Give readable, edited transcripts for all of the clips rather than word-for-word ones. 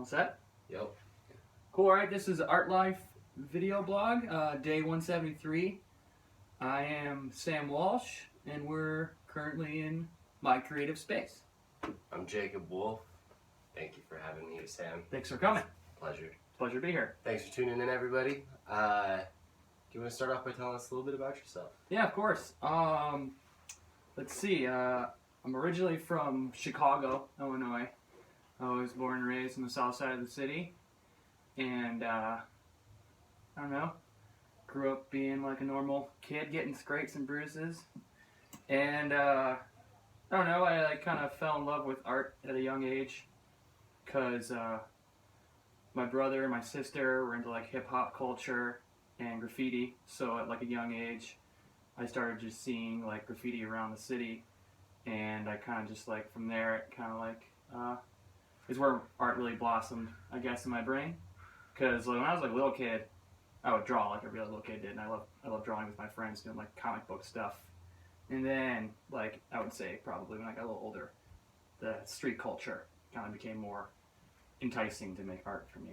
set? Yep. Cool, alright, this is Art Life video blog, day 173. I am Sam Walsh, and we're currently in my creative space. I'm Jacob Wolf. Thank you for having me, Sam. Thanks for coming. Pleasure. Pleasure to be here. Thanks for tuning in, everybody. Do you want to start off by telling us a little bit about yourself? Yeah, of course. Let's see, I'm originally from Chicago, Illinois. I was born and raised on the south side of the city, and I don't know, grew up being like a normal kid, getting scrapes and bruises, and I don't know, I like kind of fell in love with art at a young age, because my brother and my sister were into like hip hop culture and graffiti, so at like a young age, I started just seeing like graffiti around the city, and I kind of just like from there, it kind of like is where art really blossomed, I guess, in my brain. Because like, when I was like a little kid, I would draw like every other little kid did, and I love drawing with my friends, doing like comic book stuff. And then, like, I would say probably when I got a little older, the street culture kind of became more enticing to make art for me.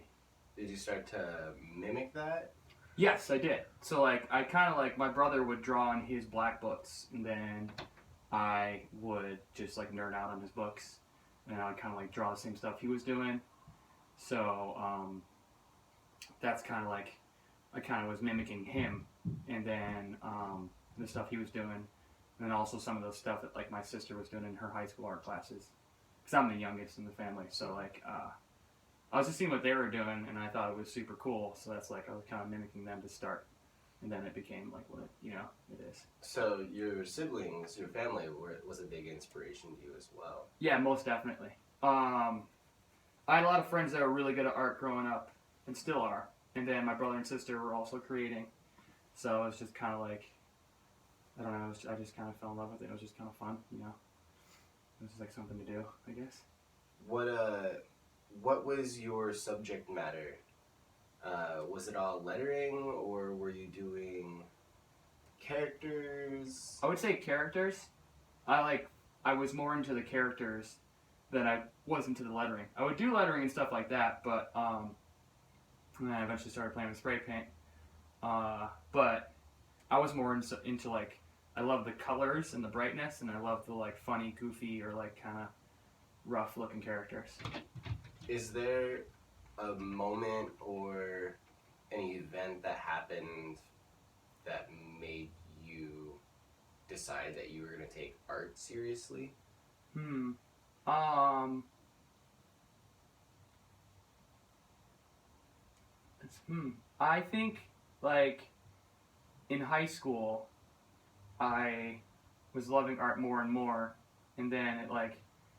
Did you start to mimic that? Yes, I did. So like, I kind of like, my brother would draw in his black books, and then I would just like nerd out on his books, and I would kind of like draw the same stuff he was doing. So that's kind of like, I kind of was mimicking him, and then the stuff he was doing, and then also some of the stuff that like my sister was doing in her high school art classes, because I'm the youngest in the family. So like, I was just seeing what they were doing, and I thought it was super cool. So that's like, I was kind of mimicking them to start, and then it became like what it is. So your siblings, your family, was a big inspiration to you as well. Yeah, most definitely. I had a lot of friends that were really good at art growing up, and still are. And then my brother and sister were also creating. So it was just kind of like, I don't know, I just kind of fell in love with it. It was just kind of fun, you know. It was just like something to do, I guess. What was your subject matter? Was it all lettering, or were you doing characters? I would say characters. I was more into the characters than I was into the lettering. I would do lettering and stuff like that, but and then I eventually started playing with spray paint. But I was more into like, I love the colors and the brightness, and I love the like funny, goofy, or like kind of rough looking characters. Is there a moment or any event that happened that made you decide that you were going to take art seriously? I think like in high school, I was loving art more and more, and then it like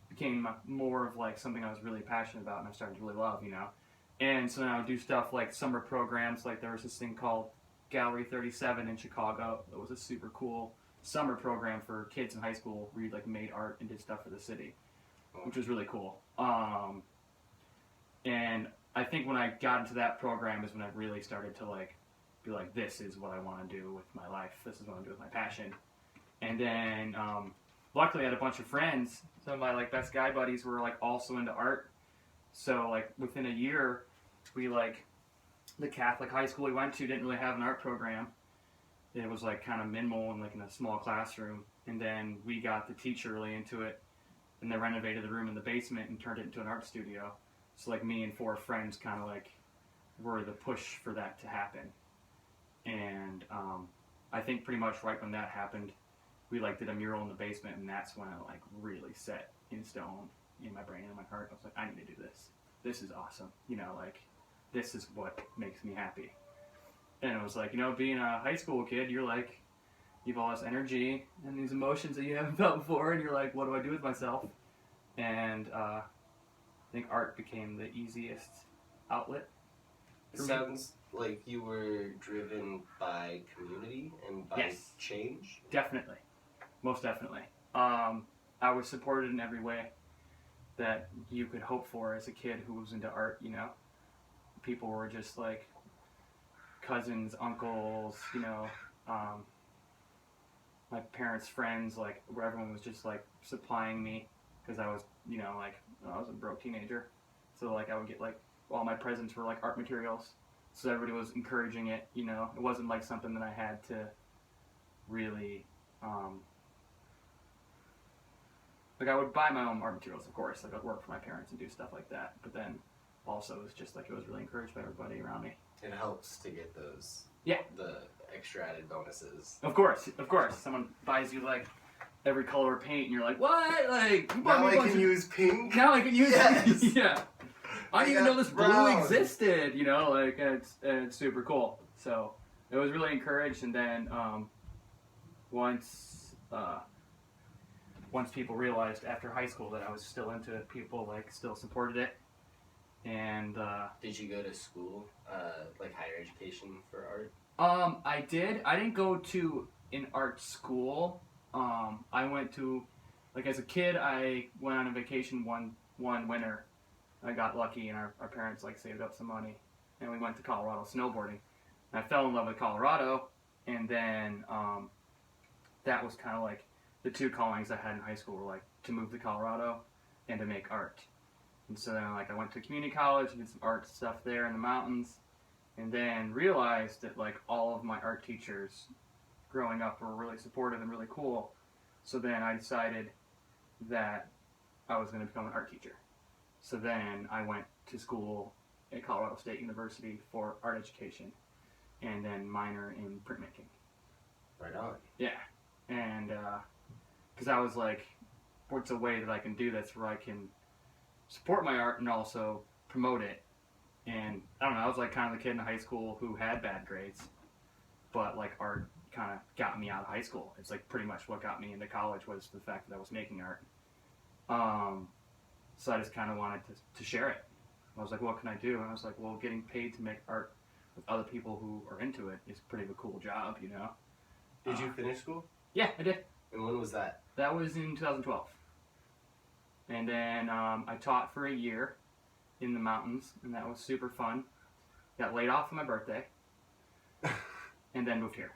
became more of like something I was really passionate about, and I started to really love, you know. And so now I would do stuff like summer programs. Like there was this thing called Gallery 37 in Chicago. That was a super cool summer program for kids in high school where you like made art and did stuff for the city, which was really cool. And I think when I got into that program is when I really started to like be like, this is what I want to do with my life. This is what I want to do with my passion. And then luckily I had a bunch of friends. Some of my like best guy buddies were like also into art. So like within a year, we like, the Catholic high school we went to didn't really have an art program. It was like kind of minimal and like in a small classroom. And then we got the teacher really into it, and they renovated the room in the basement and turned it into an art studio. So like me and 4 friends kind of like were the push for that to happen. And I think pretty much right when that happened, we like did a mural in the basement, and that's when it like really set in stone in my brain and in my heart. I was like, I need to do this. This is awesome. You know, like this is what makes me happy. And it was like, you know, being a high school kid, you're like, you have all this energy and these emotions that you haven't felt before, and you're like, what do I do with myself? And I think art became the easiest outlet. It sounds like you were driven by community and by change. Definitely. Most definitely. I was supported in every way that you could hope for as a kid who was into art, you know. People were just like cousins, uncles, you know, my parents' friends, like where everyone was just like supplying me, because I was, you know, like I was a broke teenager, So like I would get like all my presents were like art materials. So everybody was encouraging it, you know. It wasn't like something that I had to really like I would buy my own art materials, of course. Like I'd work for my parents and do stuff like that. But then also it was just like it was really encouraged by everybody around me. It helps to get those. Yeah. The extra added bonuses. Of course. Someone buys you like every color of paint, and you're like, what? Like, you bought Now me a I bunch can of- use pink. Now I can use Yes. it. Yeah. I didn't even know this blue brown. existed. You know, like it's super cool. So it was really encouraged, and then once people realized after high school that I was still into it, people like still supported it. And Did you go to school, like higher education for art? I did. I didn't go to an art school. I went to, like as a kid, I went on a vacation one winter. I got lucky, and our parents like saved up some money, and we went to Colorado snowboarding. And I fell in love with Colorado, and then that was kind of like the two callings I had in high school were like to move to Colorado and to make art. And so then like I went to community college and did some art stuff there in the mountains, and then realized that like all of my art teachers growing up were really supportive and really cool. So then I decided that I was going to become an art teacher. So then I went to school at Colorado State University for art education, and then minor in printmaking. Right on. Yeah, and because I was like, what's a way that I can do this where I can support my art and also promote it? And I don't know, I was like kind of the kid in high school who had bad grades, but like art kind of got me out of high school. It's like pretty much what got me into college was the fact that I was making art. So I just kind of wanted to share it. I was like, what can I do? And I was like, well, getting paid to make art with other people who are into it is pretty of a cool job, you know? Did you finish school? Yeah, I did. And when was that? That was in 2012. And then I taught for a year in the mountains, and that was super fun. Got laid off on my birthday, and then moved here.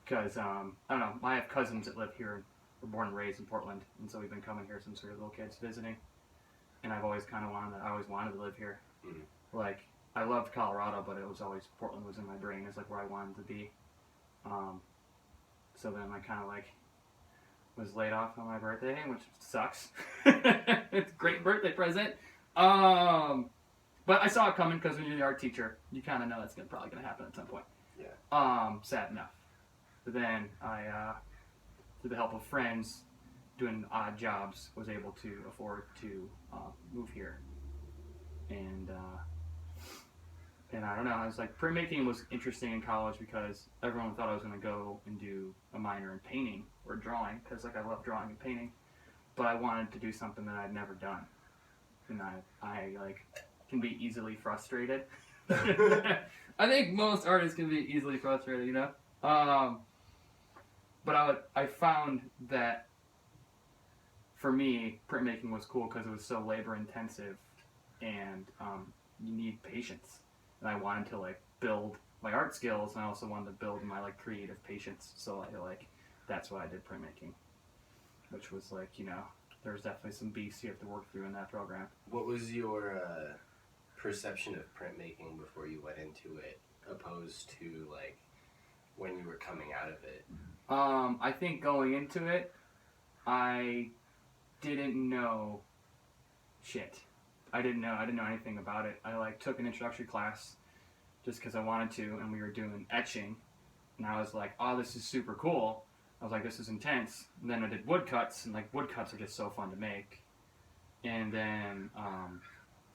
Because, I don't know, I have cousins that live here, were born and raised in Portland, and so we've been coming here since we were little kids visiting. And I've always kind of wanted to live here. Mm-hmm. Like, I loved Colorado, but it was always, Portland was in my brain as like where I wanted to be. So then I kind of like was laid off on my birthday, which sucks. It's a great birthday present. But I saw it coming because when you're the art teacher, you kind of know that's probably going to happen at some point. Yeah. Sad enough. But then I, through the help of friends, doing odd jobs, was able to afford to move here. And I don't know, I was like, printmaking was interesting in college because everyone thought I was going to go and do a minor in painting or drawing, because like I love drawing and painting, but I wanted to do something that I'd never done. And I like can be easily frustrated. I think most artists can be easily frustrated, you know? But I found that for me, printmaking was cool because it was so labor intensive, and you need patience. And I wanted to like build my art skills, and I also wanted to build my like creative patience. So I like that's why I did printmaking, which was like, you know, there's definitely some beasts you have to work through in that program. What was your perception of printmaking before you went into it, opposed to like when you were coming out of it? I think going into it, I didn't know shit. I didn't know anything about it. I like took an introductory class just because I wanted to, and we were doing etching, and I was like, oh, this is super cool. I was like, this is intense. And then I did woodcuts, and like woodcuts are just so fun to make. And then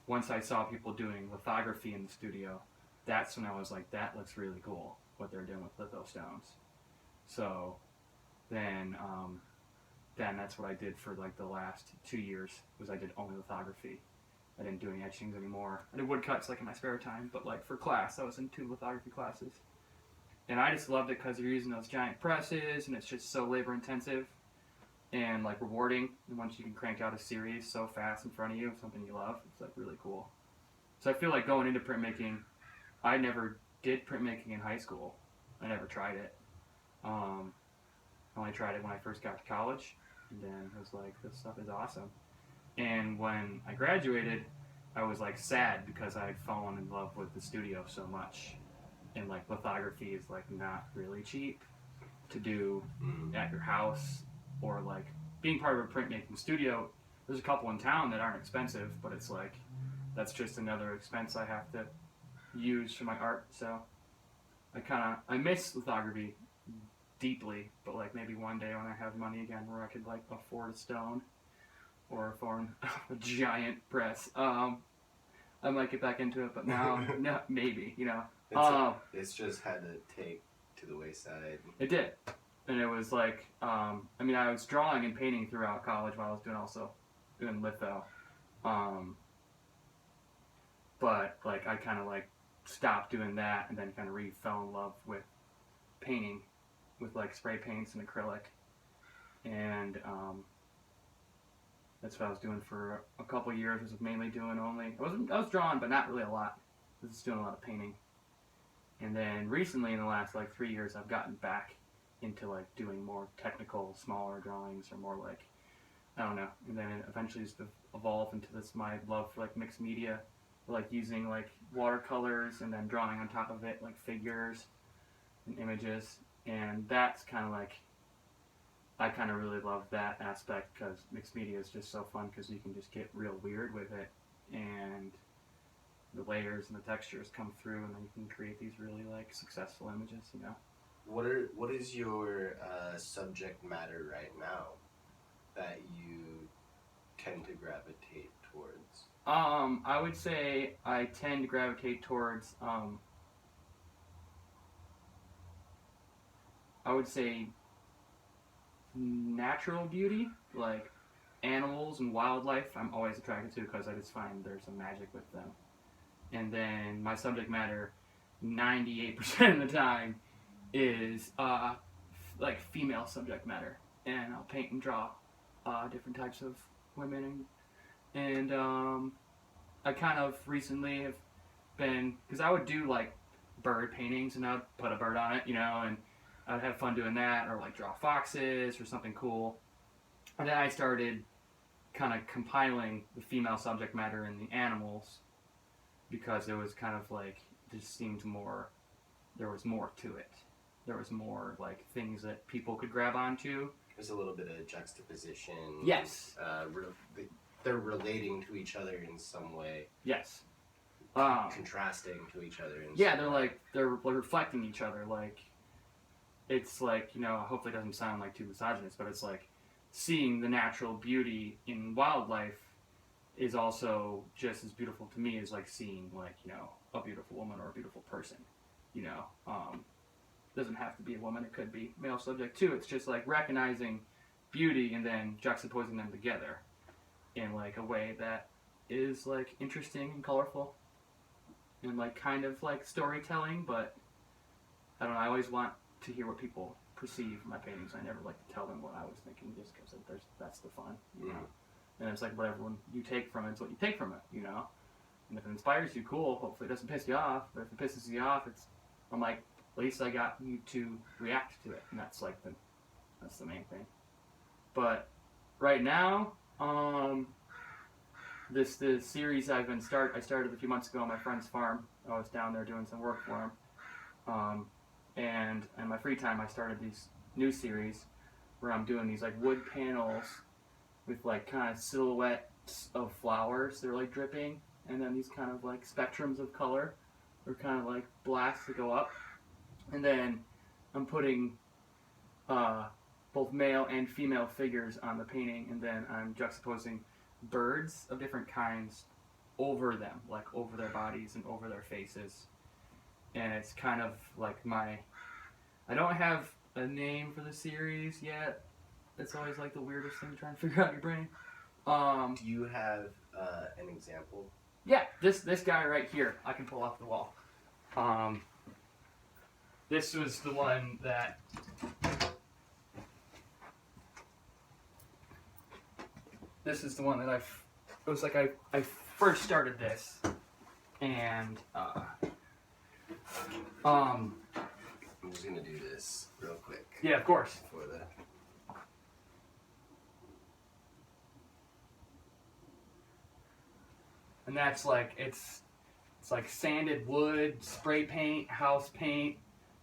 once I saw people doing lithography in the studio, that's when I was like, that looks really cool, what they're doing with litho stones. So then that's what I did for like the last 2 years, was I did only lithography. I didn't do any etchings anymore. I did woodcuts like in my spare time, but like for class, I was in 2 lithography classes. And I just loved it because you're using those giant presses, and it's just so labor intensive and like rewarding. And once you can crank out a series so fast in front of you, something you love, it's like really cool. So I feel like going into printmaking, I never did printmaking in high school. I never tried it. I only tried it when I first got to college, and then I was like, this stuff is awesome. And when I graduated, I was like sad because I had fallen in love with the studio so much. And like lithography is like not really cheap to do at your house, or like being part of a printmaking studio. There's a couple in town that aren't expensive, but it's like that's just another expense I have to use for my art. So I miss lithography deeply, but like maybe one day when I have money again where I could like afford a stone or afford a giant press, I might get back into it. But now, no, maybe, you know. It's just had to take to the wayside. It did. And it was like, I mean, I was drawing and painting throughout college while I was doing litho. But like I kind of like stopped doing that and then kind of fell in love with painting with like spray paints and acrylic. And that's what I was doing for a couple of years. I was mainly doing I was drawing, but not really a lot. I was just doing a lot of painting. And then recently, in the last like 3 years, I've gotten back into like doing more technical, smaller drawings, or more like, I don't know. And then it eventually just evolved into my love for like mixed media, like using like watercolors and then drawing on top of it like figures and images. And that's kind of like, I kind of really love that aspect because mixed media is just so fun because you can just get real weird with it, and the layers and the textures come through, and then you can create these really like successful images, you know. What is your subject matter right now that you tend to gravitate towards? I would say I tend to gravitate towards I would say natural beauty, like animals and wildlife. I'm always attracted to because I just find there's some magic with them. And then my subject matter, 98% of the time, is like female subject matter, and I'll paint and draw different types of women, and I kind of recently have been, because I would do like bird paintings and I'd put a bird on it, you know, and I'd have fun doing that, or like draw foxes or something cool. And then I started kind of compiling the female subject matter in the animals, because it was kind of like, it just seemed more, there was more to it. There was more like things that people could grab onto. There's a little bit of juxtaposition. Yes. They're relating to each other in some way. Yes. Contrasting to each other. They're reflecting each other. Like, it's like, you know, hopefully it doesn't sound like too misogynist, but it's like seeing the natural beauty in wildlife is also just as beautiful to me as like seeing, like, you know, a beautiful woman or a beautiful person, you know. Doesn't have to be a woman, it could be male subject too. It's just like recognizing beauty and then juxtaposing them together in like a way that is like interesting and colorful and like kind of like storytelling. But I don't know, I always want to hear what people perceive my paintings. I never like to tell them what I was thinking, just because that's the fun, you know. And it's like whatever you take from it, it's what you take from it, you know. And if it inspires you, cool. Hopefully it doesn't piss you off. But if it pisses you off, I'm like, at least I got you to react to it, and that's like that's the main thing. But right now, this series I started a few months ago on my friend's farm. I was down there doing some work for him, and in my free time, I started these new series where I'm doing these like wood panels with like kind of silhouettes of flowers that are like dripping, and then these kind of like spectrums of color, or kind of like blasts that go up. And then I'm putting both male and female figures on the painting, and then I'm juxtaposing birds of different kinds over them, like over their bodies and over their faces. And it's kind of like I don't have a name for the series yet. It's always like the weirdest thing to try and figure out in your brain. Do you have an example? Yeah, this guy right here, I can pull off the wall. This was the one that it was like I first started this, and I'm just gonna do this real quick. Yeah, of course. For the and that's like it's like sanded wood, spray paint, house paint,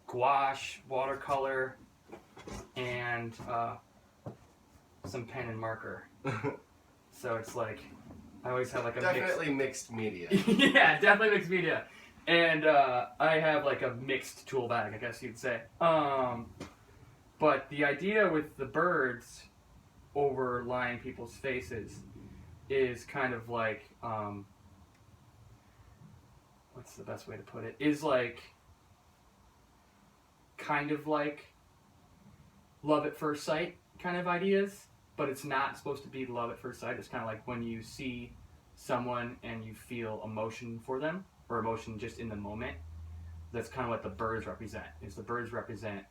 gouache, watercolor, and some pen and marker. So it's like I always have like a definitely mixed media. Yeah, definitely mixed media. And I have like a mixed tool bag, I guess you'd say. But the idea with the birds overlying people's faces is kind of like, what's the best way to put it? Is like, kind of like love at first sight kind of ideas, but it's not supposed to be love at first sight. It's kind of like when you see someone and you feel emotion for them, or emotion just in the moment. That's kind of what the birds represent. Is the birds represent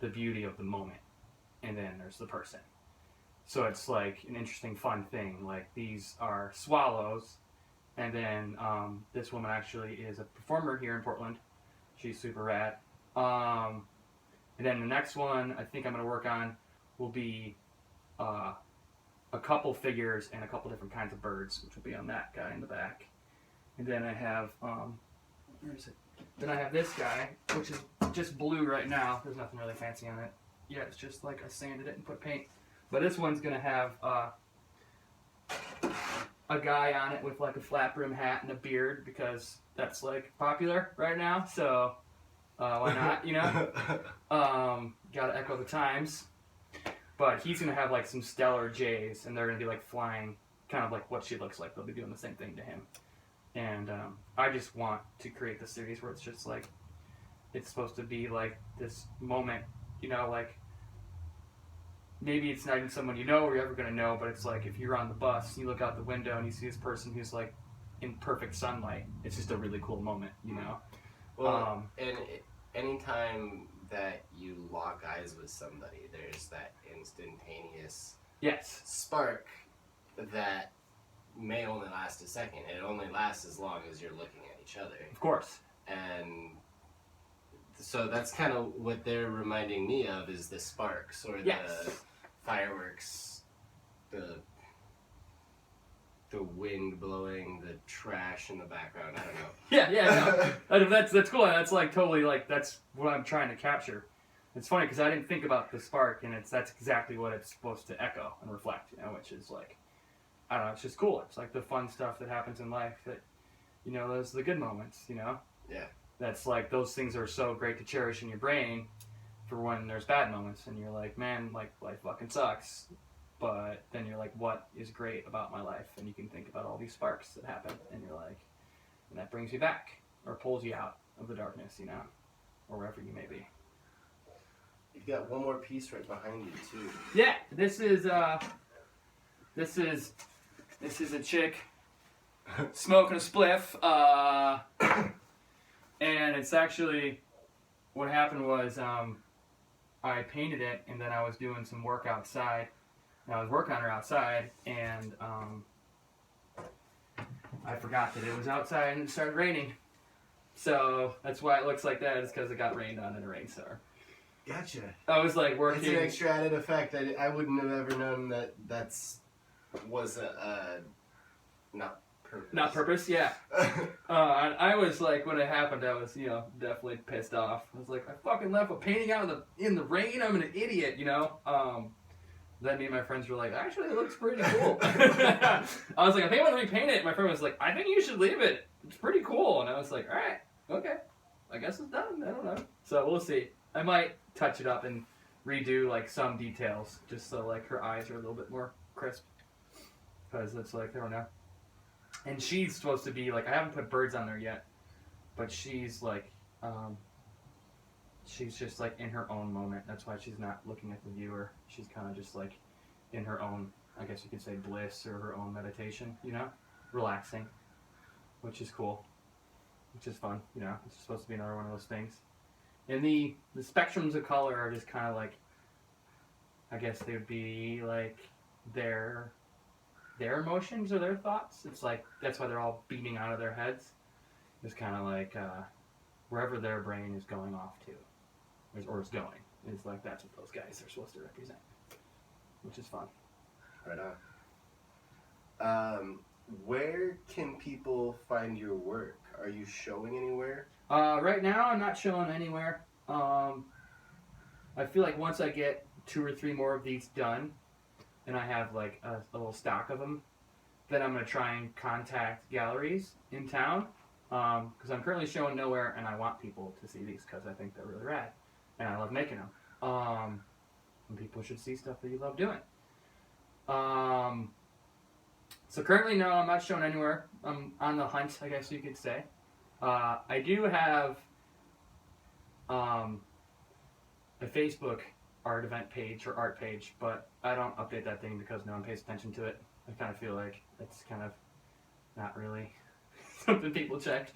the beauty of the moment, and then there's the person. So it's like an interesting, fun thing. Like these are swallows, and then this woman actually is a performer here in Portland. She's super rad. And then the next one I think I'm going to work on will be a couple figures and a couple different kinds of birds, which will be on that guy in the back. And then I have, where is it? Then I have this guy, which is just blue right now. There's nothing really fancy on it. Yeah, it's just like I sanded it and put paint. But this one's going to have a guy on it with like a flat brim hat and a beard, because that's like popular right now. So why not, you know? Gotta echo the times. But he's going to have like some stellar jays, and they're going to be like flying, kind of like what she looks like. They'll be doing the same thing to him. And I just want to create the series where it's just like, it's supposed to be like this moment, you know, like maybe it's not even someone you know or you're ever going to know, but it's like if you're on the bus, you look out the window and you see this person who's like in perfect sunlight. It's just a really cool moment, you know? Well, and anytime that you lock eyes with somebody, there's that instantaneous spark that may only last a second. It only lasts as long as you're looking at each other. Of course. And so that's kind of what they're reminding me of, is the sparks or the fireworks, the wind blowing, the trash in the background. I don't know. Yeah. That's cool. That's like totally like that's what I'm trying to capture. It's funny because I didn't think about the spark, and that's exactly what it's supposed to echo and reflect, you know, which is like, I don't know, it's just cool. It's like the fun stuff that happens in life that, you know, those are the good moments, you know? Yeah. That's like, those things are so great to cherish in your brain for when there's bad moments and you're like, man, like, life fucking sucks. But then you're like, what is great about my life? And you can think about all these sparks that happen, and you're like, and that brings you back or pulls you out of the darkness, you know, or wherever you may be. You've got one more piece right behind you, too. Yeah, this is a chick smoking a spliff, and it's actually, what happened was, I painted it, and then I was doing some work outside, and I was working on her outside, and, I forgot that it was outside, and it started raining, so that's why it looks like that, is because it got rained on in a rainstorm. Gotcha. I was like working. It's an extra added effect. I wouldn't have ever known that was not purpose. Not purpose, yeah. I was like, when it happened, I was, you know, definitely pissed off. I was like, I fucking left a painting out in the rain. I'm an idiot, you know. Then me and my friends were like, actually, it looks pretty cool. I was like, I think I'm gonna repaint it. My friend was like, I think you should leave it. It's pretty cool. And I was like, all right, okay, I guess it's done. I don't know. So we'll see. I might touch it up and redo like some details, just so like her eyes are a little bit more crisp. Because it's like, I don't know. And she's supposed to be like, I haven't put birds on there yet, but she's like, she's just like in her own moment. That's why she's not looking at the viewer. She's kind of just like in her own, I guess you could say, bliss or her own meditation, you know, relaxing, which is cool, which is fun, you know. It's supposed to be another one of those things. And the spectrums of color are just kind of like, I guess they would be like their emotions or their thoughts. It's like, that's why they're all beaming out of their heads. It's kind of like wherever their brain is going off to, or is going. It's like, that's what those guys are supposed to represent, which is fun. Right on. Where can people find your work? Are you showing anywhere? Right now, I'm not showing anywhere. I feel like once I get 2 or 3 more of these done, and I have like a little stock of them, then I'm gonna try and contact galleries in town. Because I'm currently showing nowhere, and I want people to see these because I think they're really rad, and I love making them. And people should see stuff that you love doing. So currently, no, I'm not showing anywhere. I'm on the hunt, I guess you could say. I do have a Facebook art event page or art page, but I don't update that thing because no one pays attention to it. I kind of feel like it's kind of not really something people check.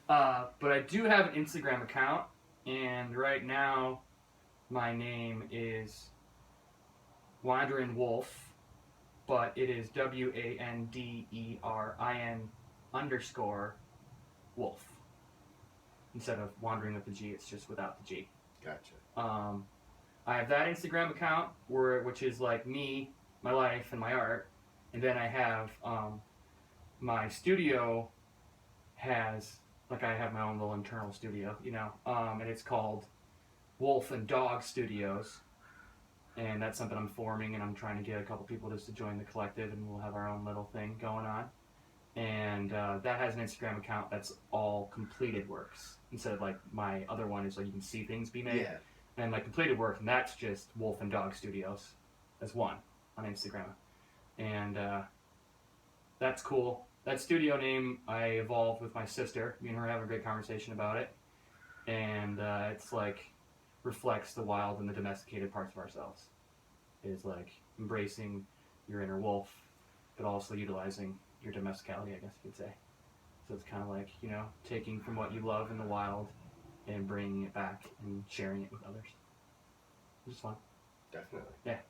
But I do have an Instagram account, and right now my name is Wandering Wolf, but it is WANDERIN_Wolf. Instead of wandering with the G, it's just without the G. Gotcha. I have that Instagram account which is like me, my life, and my art, and then I have my studio has I have my own little internal studio, and it's called Wolf and Dog Studios, and that's something I'm forming, and I'm trying to get a couple people just to join the collective, and we'll have our own little thing going on. And that has an Instagram account that's all completed works instead of like my other one is like you can see things be made. Yeah. And my completed work, and that's just Wolf and Dog Studios as one on Instagram. And that's cool. That studio name I evolved with my sister. Me and her have a great conversation about it. And it's like reflects the wild and the domesticated parts of ourselves. Is like embracing your inner wolf, but also utilizing your domesticality, I guess you could say. So it's kind of like, taking from what you love in the wild and bringing it back and sharing it with others. Which is fun. Definitely. Yeah.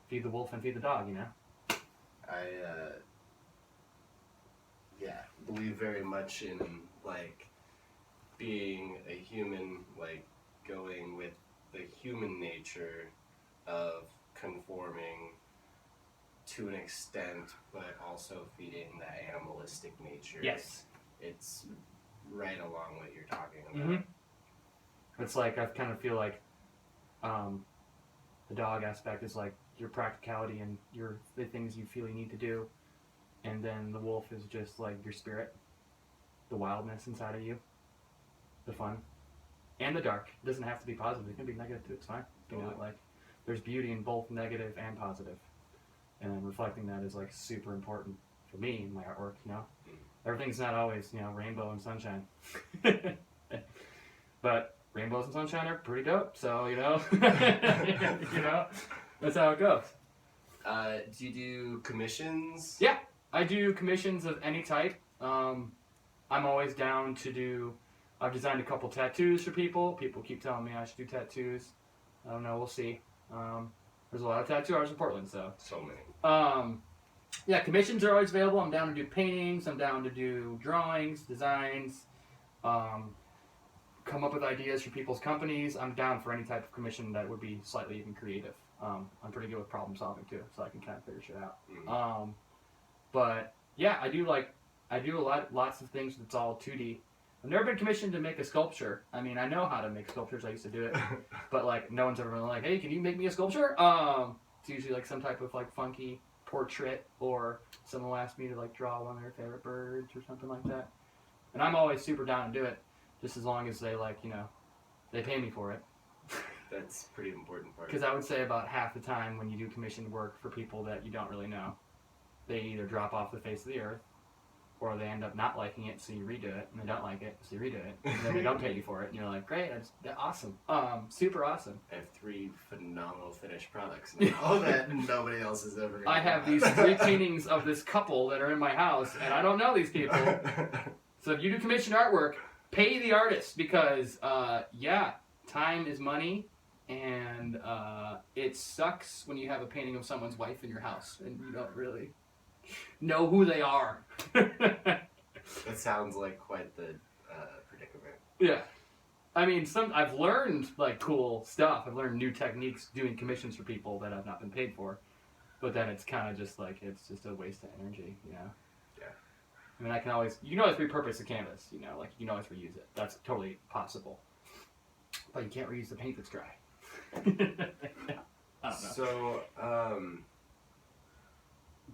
Feed the wolf and feed the dog, I believe very much in like being a human, like going with the human nature of conforming to an extent, but also feeding the animalistic nature. Yes. It's right along what you're talking about. Mm-hmm. It's like I kind of feel like the dog aspect is like your practicality and the things you feel you need to do, and then the wolf is just like your spirit, the wildness inside of you, the fun, and the dark. It doesn't have to be positive. It can be negative too. It's fine. Like there's beauty in both negative and positive, and reflecting that is like super important for me in my artwork. Everything's not always rainbow and sunshine, but rainbows and sunshine are pretty dope. So that's how it goes. Do you do commissions? Yeah, I do commissions of any type. I'm always down to do. I've designed a couple tattoos for people. People keep telling me I should do tattoos. I don't know. We'll see. There's a lot of tattoo artists in Portland, so many. Yeah, commissions are always available. I'm down to do paintings. I'm down to do drawings, designs. Come up with ideas for people's companies. I'm down for any type of commission that would be slightly even creative. I'm pretty good with problem solving too, so I can kind of figure shit out. Mm-hmm. But yeah, I do lots of things that's all 2D. I've never been commissioned to make a sculpture. I mean, I know how to make sculptures. I used to do it, but like no one's ever been like, "Hey, can you make me a sculpture?" It's usually like some type of like funky portrait, or someone will ask me to like draw one of their favorite birds or something like that. And I'm always super down to do it, just as long as they they pay me for it. That's a pretty important part. Because I would say about half the time when you do commissioned work for people that you don't really know, they either drop off the face of the earth, or they end up not liking it, so you redo it, and they don't like it, so you redo it, and then they don't pay you for it, and you're like, great, awesome, super awesome. I have 3 phenomenal finished products now that nobody else has ever. I have these 3 paintings of this couple that are in my house, and I don't know these people. So if you do commissioned artwork, pay the artist, because time is money, and it sucks when you have a painting of someone's wife in your house and you don't really know who they are. That sounds like quite the predicament. Yeah. I mean, I've learned like cool stuff. I've learned new techniques doing commissions for people that I've not been paid for. But then it's kind of just like, it's just a waste of energy, I mean, you can always repurpose the canvas, you know, like you can always reuse it. That's totally possible. But you can't reuse the paint that's dry. I don't know. So,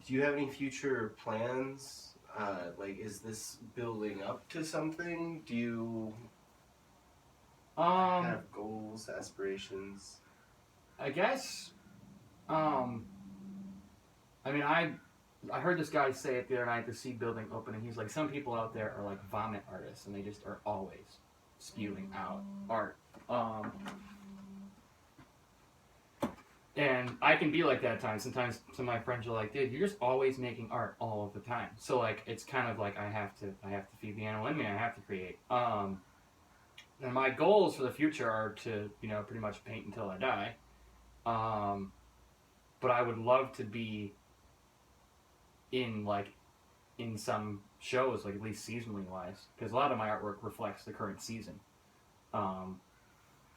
do you have any future plans? Like, is this building up to something? Do you have goals, aspirations? I guess, I mean, I heard this guy say it the other night, the seed building opening. He's like, some people out there are like vomit artists, and they just are always spewing out art. And I can be like that at times. Sometimes some of my friends are like, dude, you're just always making art all of the time. So like, it's kind of like I have to feed the animal in me. I have to create. And my goals for the future are to, you know, pretty much paint until I die. But I would love to be in some shows, like at least seasonally wise, because a lot of my artwork reflects the current season.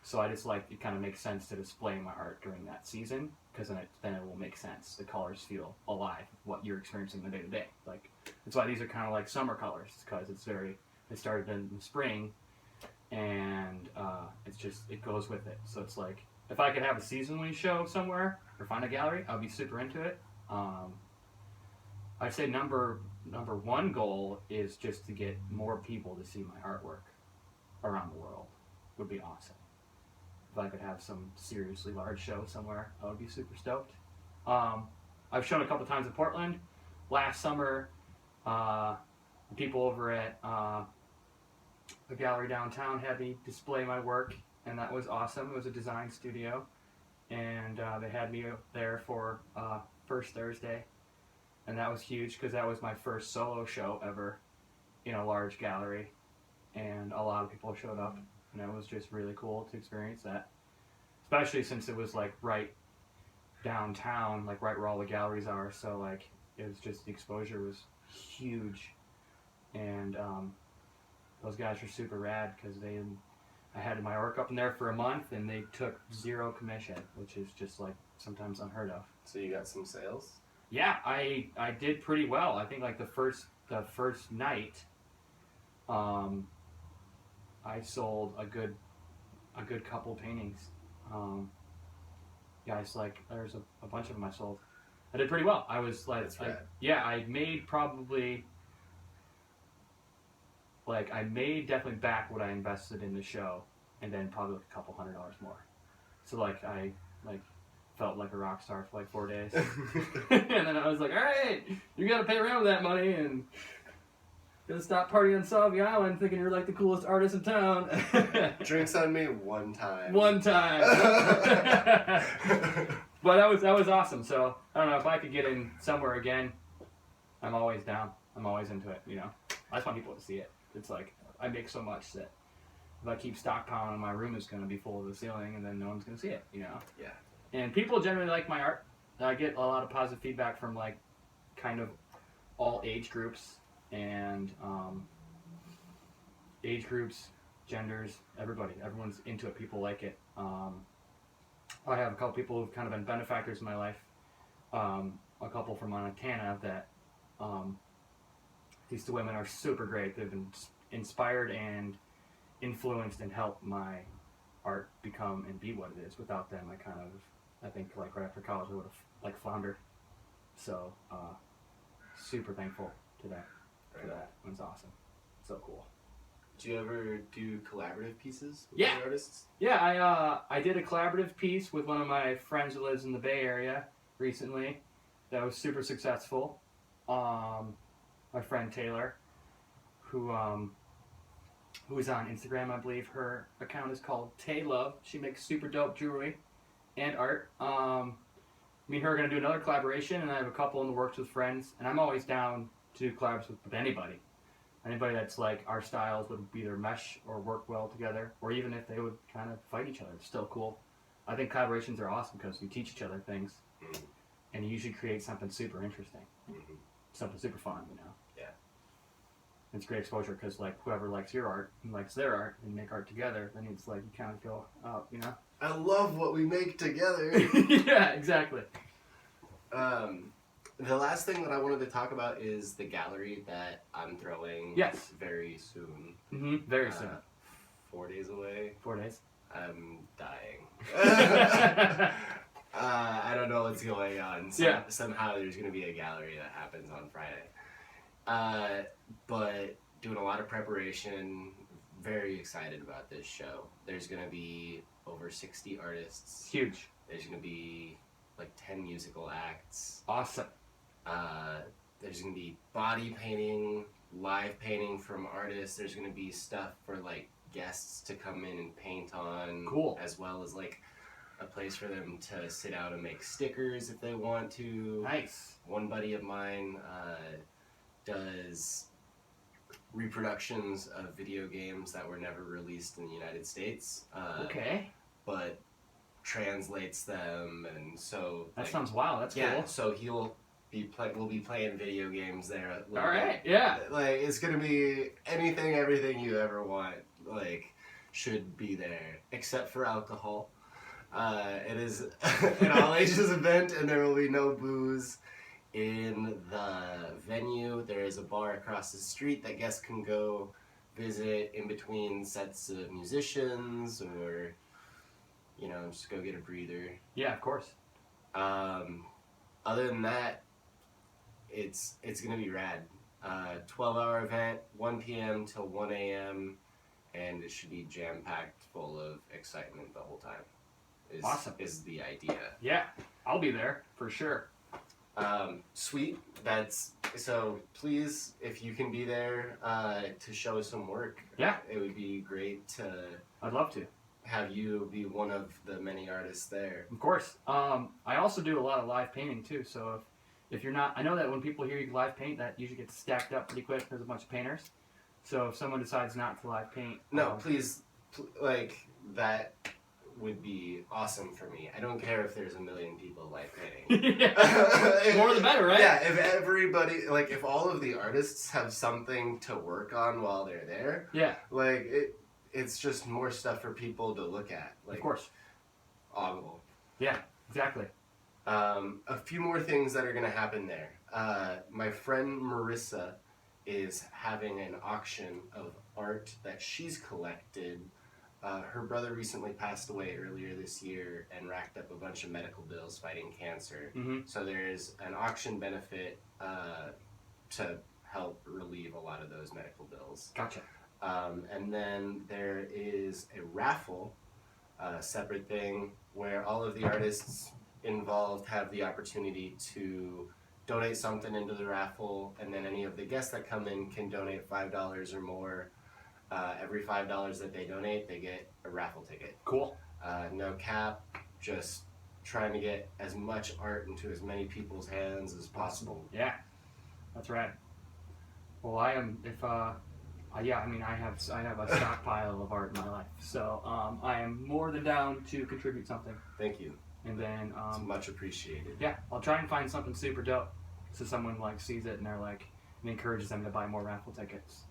So I just like, it kind of makes sense to display my art during that season, because then it will make sense. The colors feel alive, what you're experiencing the day to day. Like, that's why these are kind of like summer colors, because it started in the spring, and it goes with it. So it's like, if I could have a seasonally show somewhere or find a gallery, I'd be super into it. I'd say number one goal is just to get more people to see my artwork around the world. Would be awesome. If I could have some seriously large show somewhere, I would be super stoked. I've shown a couple times in Portland. Last summer, people over at a gallery downtown had me display my work, and that was awesome. It was a design studio, and they had me there for First Thursday, and that was huge because that was my first solo show ever in a large gallery, and a lot of people showed up. And it was just really cool to experience that, especially since it was like right downtown, like right where all the galleries are. So like, it was just, the exposure was huge, and those guys were super rad because I had my work up in there for a month, and they took 0 commission, which is just like sometimes unheard of. So you got some sales? Yeah, I did pretty well. I think like the first night, I sold a good couple paintings. It's like there's a bunch of them I sold. I did pretty well. I was like, I made probably I made definitely back what I invested in the show, and then probably like a couple $100 more. So like I felt like a rock star for like 4 days, and then I was like, all right, you got to pay around with that money and. Gonna stop partying on Salvia Island thinking you're like the coolest artist in town. Drinks on me one time. One time. But that was awesome. So I don't know if I could get in somewhere again. I'm always down. I'm always into it. You know, I just want people to see it. It's like I make so much that if I keep stockpiling, my room is gonna be full to the ceiling, and then no one's gonna see it. You know. Yeah. And people generally like my art. I get a lot of positive feedback from like kind of all age groups. And age groups, genders, everyone's into it. People like it. I have a couple people who've kind of been benefactors in my life. A couple from Montana that these two women are super great. They've been inspired and influenced and helped my art become and be what it is. Without them, I think like right after college I would have like floundered. So super thankful to them. For that. One's awesome. So cool. Do you ever do collaborative pieces with other artists? Yeah, I did a collaborative piece with one of my friends who lives in the Bay Area recently. That was super successful. My friend Taylor, who's on Instagram, I believe her account is called Tay Love. She makes super dope jewelry and art. Me and her are gonna do another collaboration, and I have a couple in the works with friends, and I'm always down to do collabs with anybody that's like our styles would either mesh or work well together, or even if they would kind of fight each other, it's still cool. I think collaborations are awesome because you teach each other things, and you usually create something super interesting, something super fun, you know. Yeah, it's great exposure because like whoever likes your art and likes their art and make art together, then it's like you kind of go out, you know. I love what we make together. Yeah, exactly. the last thing that I wanted to talk about is the gallery that I'm throwing Yes. very soon. Very soon. 4 days away. 4 days. I'm dying. I don't know what's going on. Somehow there's going to be a gallery that happens on Friday. But doing a lot of preparation. Very excited about this show. There's going to be over 60 artists. Huge. There's going to be like 10 musical acts. Awesome. There's going to be body painting, live painting from artists. There's going to be stuff for like guests to come in and paint on. Cool. As well as like a place for them to sit out and make stickers if they want to. Nice. One buddy of mine does reproductions of video games that were never released in the United States. Okay. But translates them, and so that sounds wild. That's cool. So we'll be playing video games there. All right. Yeah. Like it's gonna be anything, everything you ever want. Like should be there, except for alcohol. It is an all ages event, and there will be no booze in the venue. There is a bar across the street that guests can go visit in between sets of musicians, or just go get a breather. Yeah, of course. Other than that, it's gonna be rad. 12-hour event, 1 p.m. till 1 a.m. and it should be jam-packed full of excitement the whole time. Awesome. Is the idea. Yeah, I'll be there for sure. Sweet. So please, if you can be there to show some work. Yeah. It would be great to. I'd love to have you be one of the many artists there. Of course. I also do a lot of live painting too, so if you're not, I know that when people hear you live paint, that usually gets stacked up pretty quick. There's a bunch of painters. So if someone decides not to live paint... No, please, that would be awesome for me. I don't care if there's a million people live painting. More the better, right? Yeah, if everybody, if all of the artists have something to work on while they're there, it's just more stuff for people to look at. Of course. Ogle. Yeah, exactly. A few more things that are going to happen there. My friend Marissa is having an auction of art that she's collected. Her brother recently passed away earlier this year and racked up a bunch of medical bills fighting cancer. Mm-hmm. So there's an auction benefit to help relieve a lot of those medical bills. Gotcha. And then there is a raffle, a separate thing, where all of the artists involved have the opportunity to donate something into the raffle, and then any of the guests that come in can donate $5 or more. Every $5 that they donate, they get a raffle ticket. Cool. No cap, just trying to get as much art into as many people's hands as possible. Yeah, that's right. Well, I am, I have a stockpile of art in my life, so I am more than down to contribute something. Thank you. And then it's much appreciated. Yeah, I'll try and find something super dope, so someone sees it and they're and encourages them to buy more raffle tickets,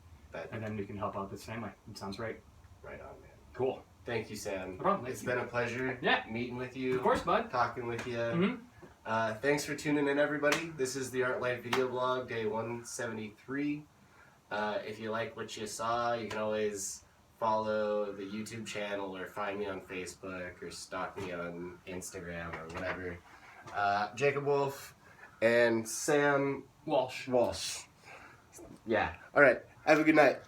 and then we can help out this family. It sounds great. Right on, man. Cool. Thank you, Sam. No problem. It's been a pleasure. Yeah. Meeting with you. Of course, bud. Talking with you. Mm-hmm. Thanks for tuning in, everybody. This is the Art Life Video Blog, day 173. If you like what you saw, you can always follow the YouTube channel or find me on Facebook or stalk me on Instagram or whatever. Jacob Wolf and Sam Walsh. Yeah. All right. Have a good night.